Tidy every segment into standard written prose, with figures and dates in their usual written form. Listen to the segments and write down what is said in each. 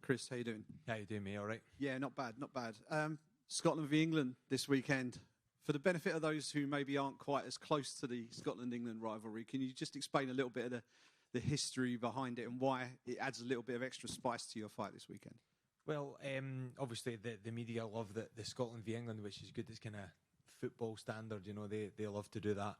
Chris, how you doing? How you doing, mate? All right? Yeah, not bad, not bad. Scotland v England this weekend. For the benefit of those who maybe aren't quite as close to the Scotland-England rivalry, can you just explain a little bit of the history behind it and why it adds a little bit of extra spice to your fight this weekend? Well, obviously the media love the Scotland v England, which is good. It's kind of football standard, you know. They love to do that.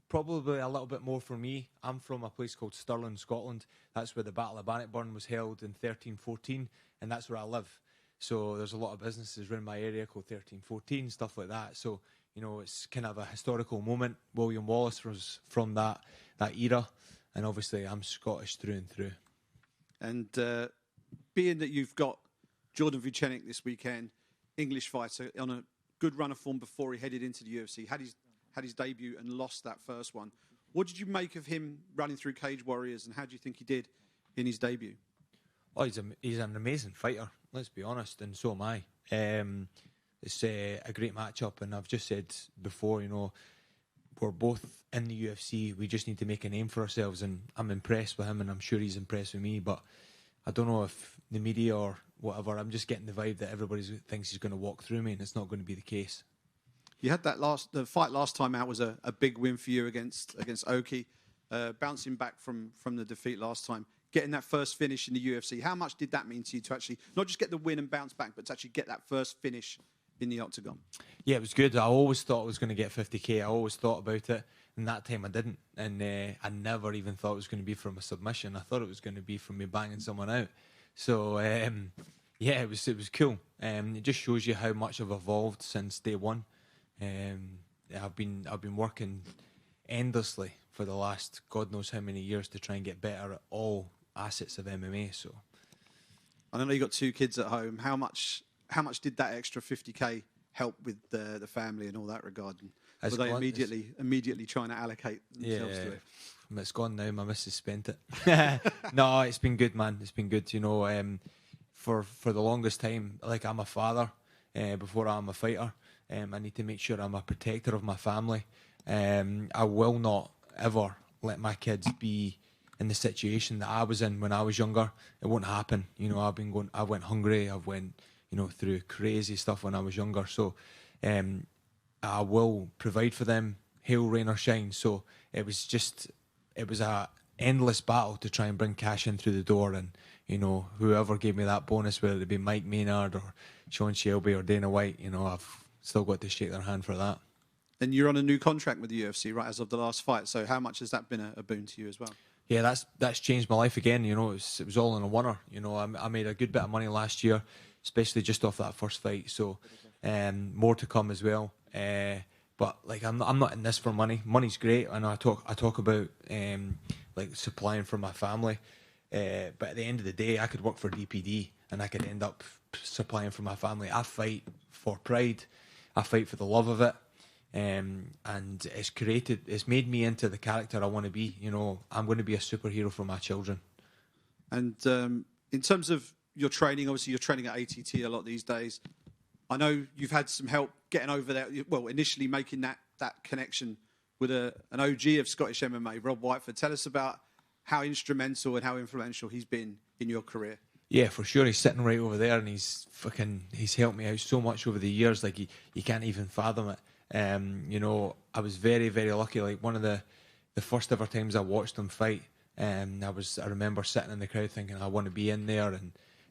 Probably a little bit more for me. I'm from a place called Stirling, Scotland. That's where the Battle of Bannockburn was held in 1314, and that's where I live. So there's a lot of businesses around my area called 1314, stuff like that. So, you know, it's kind of a historical moment. William Wallace was from that era, and obviously I'm Scottish through and through. And being that you've got Jordan Vucenic this weekend, English fighter, on a good run of form before he headed into the UFC, had his debut and lost that first one. What did you make of him running through Cage Warriors, and how do you think he did in his debut? Oh, he's an amazing fighter, let's be honest, and so am I. It's a great matchup, and I've just said before, you know, we're both in the UFC. We just need to make a name for ourselves, and I'm impressed with him, and I'm sure he's impressed with me, but I don't know if the media or whatever, I'm just getting the vibe that everybody thinks he's going to walk through me, and it's not going to be the case. You had the fight last time out was a big win for you against Oki, bouncing back from the defeat last time, getting that first finish in the UFC. How much did that mean to you to actually not just get the win and bounce back, but to actually get that first finish in the octagon? Yeah, it was good. I always thought I was going to get 50k. I always thought about it, and that time I didn't. And I never even thought it was going to be from a submission. I thought it was going to be from me banging someone out. So yeah, it was cool. It just shows you how much I've evolved since day one. I've been working endlessly for the last God knows how many years to try and get better at all assets of MMA. So I know you got 2 kids at home. How much did that extra 50k help with the family and all that regard? Were they immediately trying to allocate themselves to it? It's gone now. My missus spent it. No, it's been good, man. It's been good. You know, for the longest time, like, I'm a father before I'm a fighter. I need to make sure I'm a protector of my family. I will not ever let my kids be in the situation that I was in when I was younger. It won't happen. You know, I went hungry. I went, you know, through crazy stuff when I was younger. So I will provide for them, hail, rain or shine. So it was a endless battle to try and bring cash in through the door. And, you know, whoever gave me that bonus, whether it be Mike Maynard or Sean Shelby or Dana White, you know, I've still got to shake their hand for that. And you're on a new contract with the UFC, right, as of the last fight. So how much has that been a boon to you as well? Yeah, that's changed my life again. You know, it was all in a winner. You know, I made a good bit of money last year, especially just off that first fight. So more to come as well. But like, I'm not in this for money. Money's great, and I talk about like supplying for my family. But at the end of the day, I could work for DPD and I could end up supplying for my family. I fight for pride. I fight for the love of it. And it's made me into the character I want to be. You know, I'm going to be a superhero for my children. And in terms of your training, obviously you're training at ATT a lot these days. I know you've had some help getting over there. Well, initially making that connection with an OG of Scottish MMA, Rob Whiteford. Tell us about how instrumental and how influential he's been in your career. Yeah, for sure. He's sitting right over there, and he's helped me out so much over the years. Like, you can't even fathom it. You know, I was very, very lucky. Like, one of the first ever times I watched him fight, I remember sitting in the crowd thinking, I want to be in there.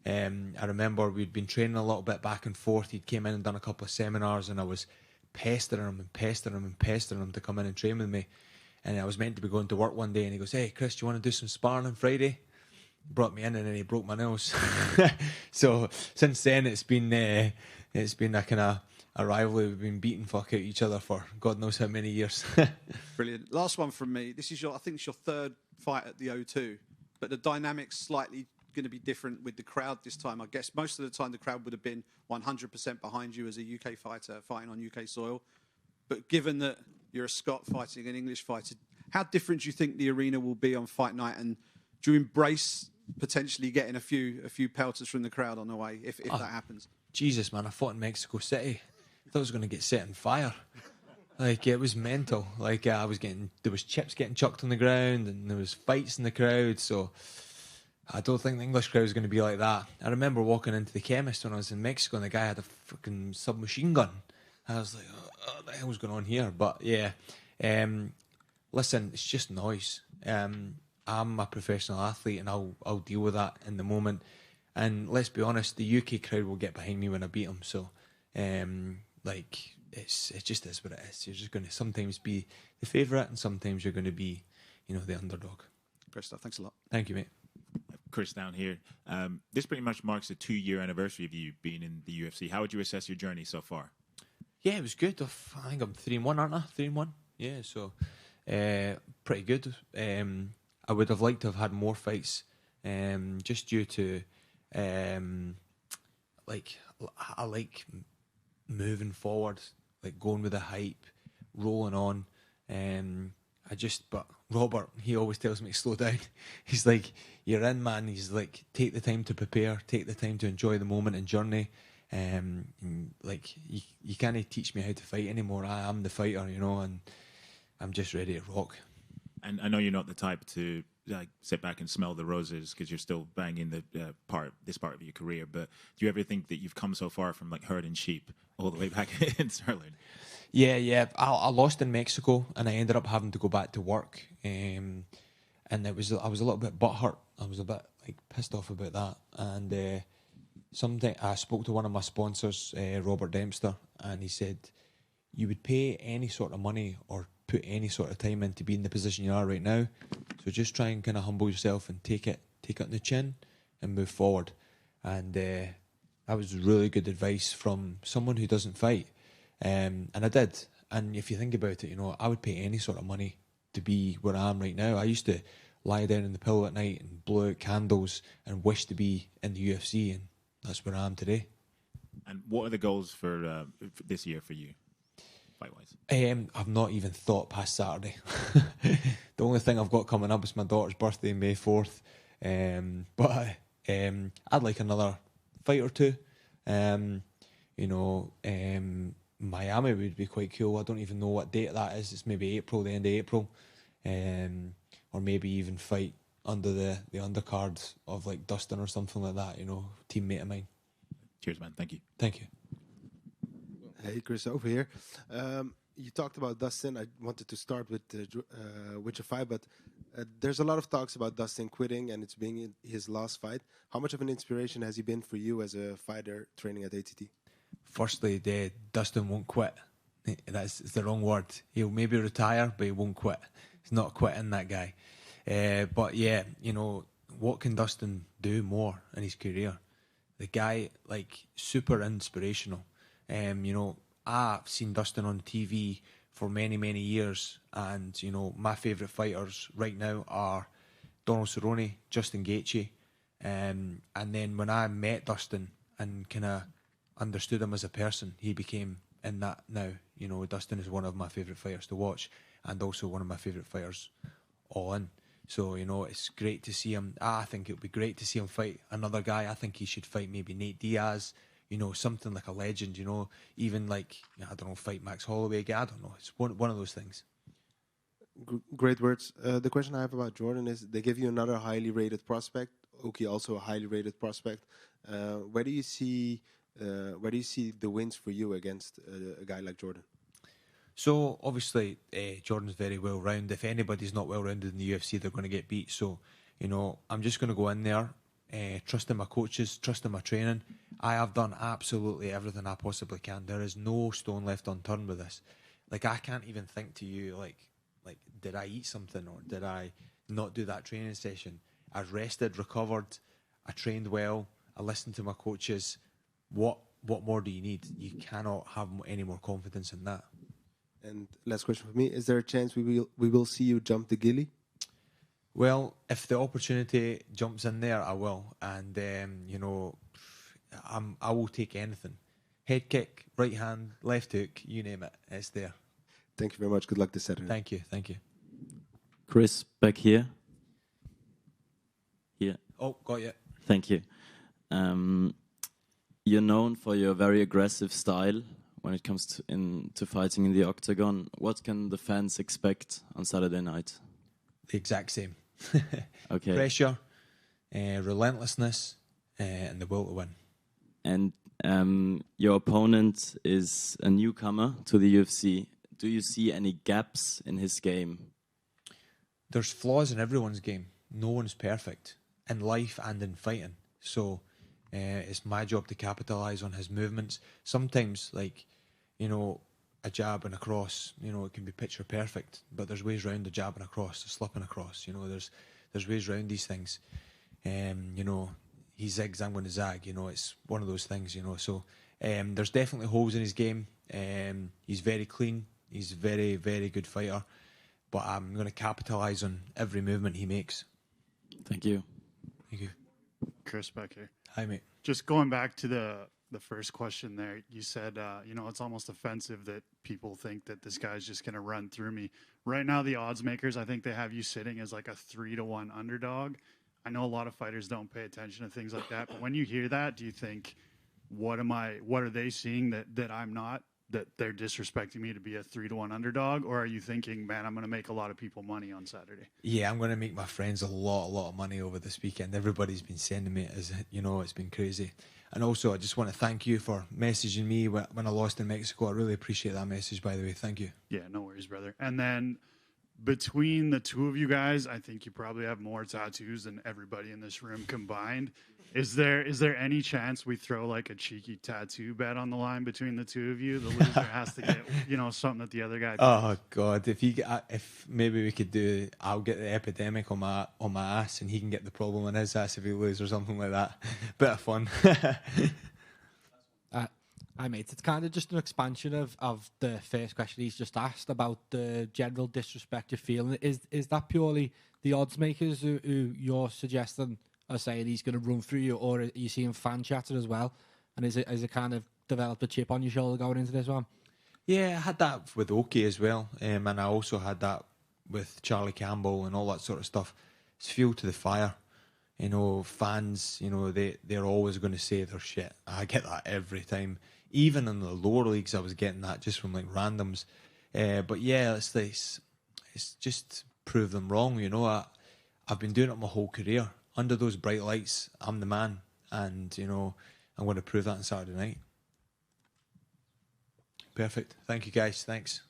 And I remember we'd been training a little bit back and forth. He'd came in and done a couple of seminars, and I was pestering him to come in and train with me. And I was meant to be going to work one day, and he goes, "Hey, Chris, do you want to do some sparring on Friday?" Brought me in, and then he broke my nose. So since then, it's been a kind of a rivalry. We've been beating fuck out each other for God knows how many years. Brilliant. Last one from me. This is I think it's your 3rd fight at the O2, but the dynamic's slightly going to be different with the crowd this time. I guess most of the time the crowd would have been 100% behind you as a UK fighter fighting on UK soil. But given that you're a Scot fighting an English fighter, how different do you think the arena will be on fight night? And do you embrace potentially getting a few pelters from the crowd on the way if that happens? Jesus, man, I fought in Mexico City. I thought I was going to get set on fire. Like, it was mental. Like, there was chips getting chucked on the ground, and there was fights in the crowd. So I don't think the English crowd is going to be like that. I remember walking into the chemist when I was in Mexico and the guy had a freaking submachine gun. I was like, what the hell's going on here? But yeah, listen, it's just noise. I'm a professional athlete and I'll deal with that in the moment. And let's be honest, the UK crowd will get behind me when I beat them. So, it just is what it is. You're just going to sometimes be the favourite and sometimes you're going to be, the underdog. Great stuff. Thanks a lot. Thank you, mate. Chris down here. This pretty much marks the 2-year anniversary of you being in the UFC. How would you assess your journey so far? Yeah, it was good. I think I'm 3-1, aren't I? 3-1. Yeah, so pretty good. I would have liked to have had more fights, just due to I like moving forward, like going with the hype, rolling on. But Robert, he always tells me to slow down. He's like, you're in, man. He's like, take the time to prepare, take the time to enjoy the moment and journey. You can't teach me how to fight anymore. I am the fighter, and I'm just ready to rock. And I know you're not the type to sit back and smell the roses because you're still banging this part of your career. But do you ever think that you've come so far from like herding sheep all the way back in Sterling? Yeah. I lost in Mexico and I ended up having to go back to work. And I was a little bit butthurt. I was a bit pissed off about that. And sometime I spoke to one of my sponsors, Robert Dempster, and he said, you would pay any sort of money or put any sort of time in to be in the position you are right now. So just try and kind of humble yourself and take it on the chin and move forward. And that was really good advice from someone who doesn't fight. And I did. And if you think about it, I would pay any sort of money to be where I am right now. I used to lie down in the pillow at night and blow out candles and wish to be in the UFC, and that's where I am today. And what are the goals for this year for you, fight-wise? I've not even thought past Saturday. The only thing I've got coming up is my daughter's birthday, May 4th. But I'd like another fight or two. Miami would be quite cool. I don't even know what date that is. It's maybe April, the end of April. Or maybe even fight under the undercard of like Dustin or something like that, teammate of mine. Cheers, man. Thank you. Thank you. Hey, Chris, over here. You talked about Dustin. I wanted to start with your fight, but there's a lot of talks about Dustin quitting and it's being his last fight. How much of an inspiration has he been for you as a fighter training at ATT? Firstly, Dustin won't quit. It's the wrong word. He'll maybe retire, but he won't quit. He's not quitting, that guy. But yeah, what can Dustin do more in his career? The guy, super inspirational. I've seen Dustin on TV for many, many years, and my favourite fighters right now are Donald Cerrone, Justin Gaethje, and then when I met Dustin and kind of understood him as a person, he became in that now. Dustin is one of my favourite fighters to watch, and also one of my favourite fighters all in. So, it's great to see him. I think it would be great to see him fight another guy. I think he should fight maybe Nate Diaz, something like a legend, even fight Max Holloway again. I don't know. It's one of those things. Great words. The question I have about Jordan is, they give you another highly rated prospect. Oki also a highly rated prospect. Where do you see the wins for you against a guy like Jordan? So obviously Jordan's very well rounded. If anybody's not well rounded in the UFC, they're going to get beat. So I'm just going to go in there, trusting my coaches, trusting my training. I have done absolutely everything I possibly can. There is no stone left unturned with this. I can't even think to you did I eat something or did I not do that training session? I rested, recovered, I trained well, I listened to my coaches. What more do you need? You cannot have any more confidence in that. And last question for me: is there a chance we will see you jump the gilly? Well, if the opportunity jumps in there, I will. And I will take anything. Head kick, right hand, left hook, you name it, it's there. Thank you very much. Good luck this Saturday. Thank you. Chris, back here. Here. Oh, got you. Thank you. You're known for your very aggressive style when it comes to fighting in the octagon. What can the fans expect on Saturday night? The exact same. Okay. Pressure, relentlessness, and the will to win. And your opponent is a newcomer to the UFC. Do you see any gaps in his game? There's flaws in everyone's game. No one's perfect in life and in fighting. So it's my job to capitalise on his movements. Sometimes, like, a jab and a cross, it can be picture perfect, but there's ways around the jab and a cross, the slip and a cross. There's ways around these things. He zigs, I'm going to zag. It's one of those things. So there's definitely holes in his game. He's very clean. He's a very, very good fighter. But I'm going to capitalise on every movement he makes. Thank you. Thank you. Chris back here. Hi, mate. Just going back to the first question there, you said, it's almost offensive that people think that this guy's just going to run through me. Right now, the odds makers, I think they have you sitting as like a 3-1 underdog. I know a lot of fighters don't pay attention to things like that, but when you hear that, do you think, what are they seeing that I'm not, that they're disrespecting me to be a 3-1 underdog? Or are you thinking, man, I'm going to make a lot of people money on Saturday? Yeah, I'm going to make my friends a lot of money over this weekend. Everybody's been sending me, it's been crazy. And also, I just want to thank you for messaging me when I lost in Mexico. I really appreciate that message, by the way. Thank you. Yeah, no worries, brother. And then between the two of you guys, I think you probably have more tattoos than everybody in this room combined. Is there any chance we throw like a cheeky tattoo bet on the line between the two of you? The loser has to get, something that the other guy does. Oh God! If maybe we could do, I'll get the epidemic on my ass, and he can get the problem on his ass if he loses or something like that. Bit of fun. Hi mate, it's kind of just an expansion of the first question he's just asked about the general disrespect you're feeling. Is that purely the odds makers who you're suggesting are saying he's going to run through you, or are you seeing fan chatter as well? And is it kind of developed a chip on your shoulder going into this one? Yeah, I had that with Oki as well, and I also had that with Charlie Campbell and all that sort of stuff. It's fuel to the fire. Fans, they're always going to say their shit. I get that every time. Even in the lower leagues, I was getting that just from like randoms. But yeah, it's just prove them wrong. I've been doing it my whole career. Under those bright lights, I'm the man, and I'm going to prove that on Saturday night. Perfect. Thank you, guys. Thanks.